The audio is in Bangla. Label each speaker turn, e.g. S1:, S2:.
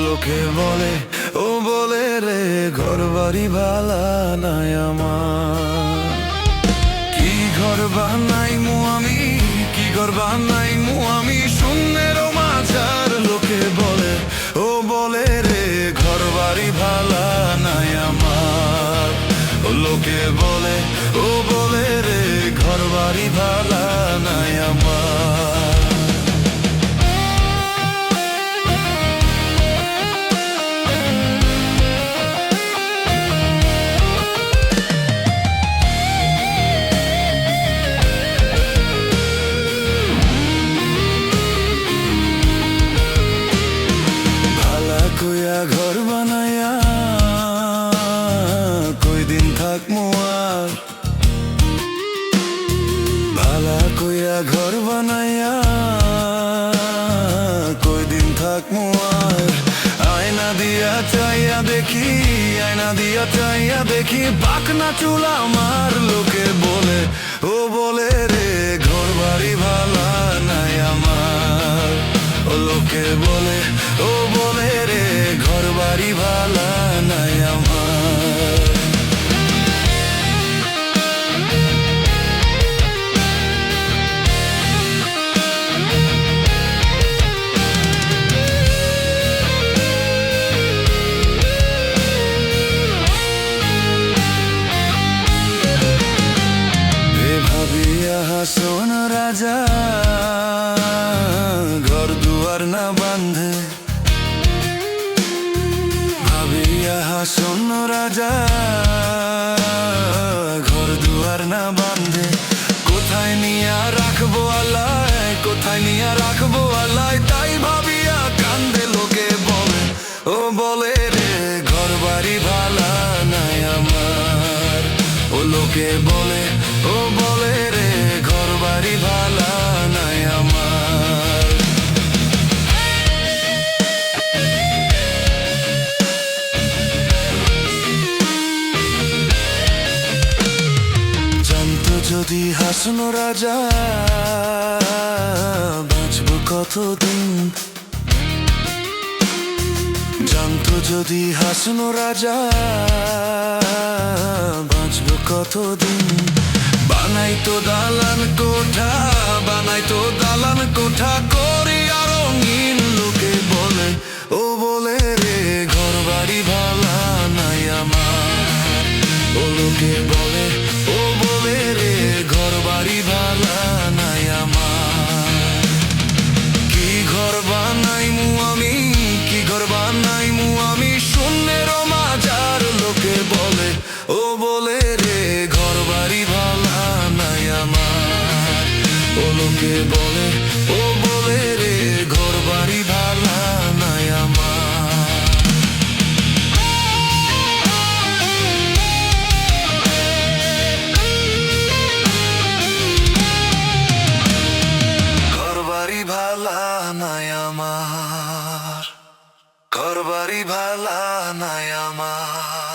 S1: লোকে বলে, ও বলে রে ঘর বাড়ি ভালা নাই আমার। কি ঘর বানাইমু আমি, কি ঘর বানাইমু আমি শূন্যের মাঝার। লোকে বলে, ও বলে রে ঘর বাড়ি ভালা নাই আমার। লোকে বলে, ও বলে রে ঘর বাড়ি ভালা নাই আমার। ঘর বানাইয়া কই দিন থাকমু আর, ভালা কইয়া ঘর বানাইয়া কই দিন থাকমু আর। আয়না দিয়া চাইয়া দেখি, আয়না দিয়া চাইয়া দেখি পাকনা চুল আমার। লোকে বলে, ও বলে রে ঘর বাড়ি ভালা নাই আমার। লোকে বলে, ও বলে রে ঘর বাড়ি ভালা নাই আমার। ভাবিয়া হাসন রাজা ঘর দুয়ার না বান্ধে। ভাবিয়া হাসন রাজা ঘর দুয়ার না বান্ধে। কোথায় নিয়া রাখবো আল্লাহ, কোথায় নিয়া রাখবো আল্লাহ, তাই ভাবিয়া কান্দে। লোকে বলে, ও বলে রে ঘর বাড়ি ভালা নাই আমার। ও লোকে বলে, ও বলে রে ঘর বাড়ি ভালা নাই আমার। জানতো যদি হাসন রাজা বাঁচবো কতদিন। জানতো যদি হাসন রাজা বাঁচবো কতদিন। বানাইতো দালান কোঠা, বানাইতো দালান কোঠা করিয়া রঙিন। লোকে বলে, ও বলে রে ঘর বাড়ি ভালা নাই আমার। ও লোকে বলে, ও বলে রে ঘর বাড়ি ভালা নাই আমার। কি ঘর বানাইমু আমি, কি ঘর বানাইমু আমি শূন্যের মাঝার। লোকে বলে, ও বলে রে ঘর বাড়ি ভালা নাই আমার। ও লোকে বলে, ও বলে রে ঘর বাড়ি ভালা নাই আমার। ঘর বাড়ি ভালা নাই আমার, ঘর বাড়ি ভালা নাই আমার।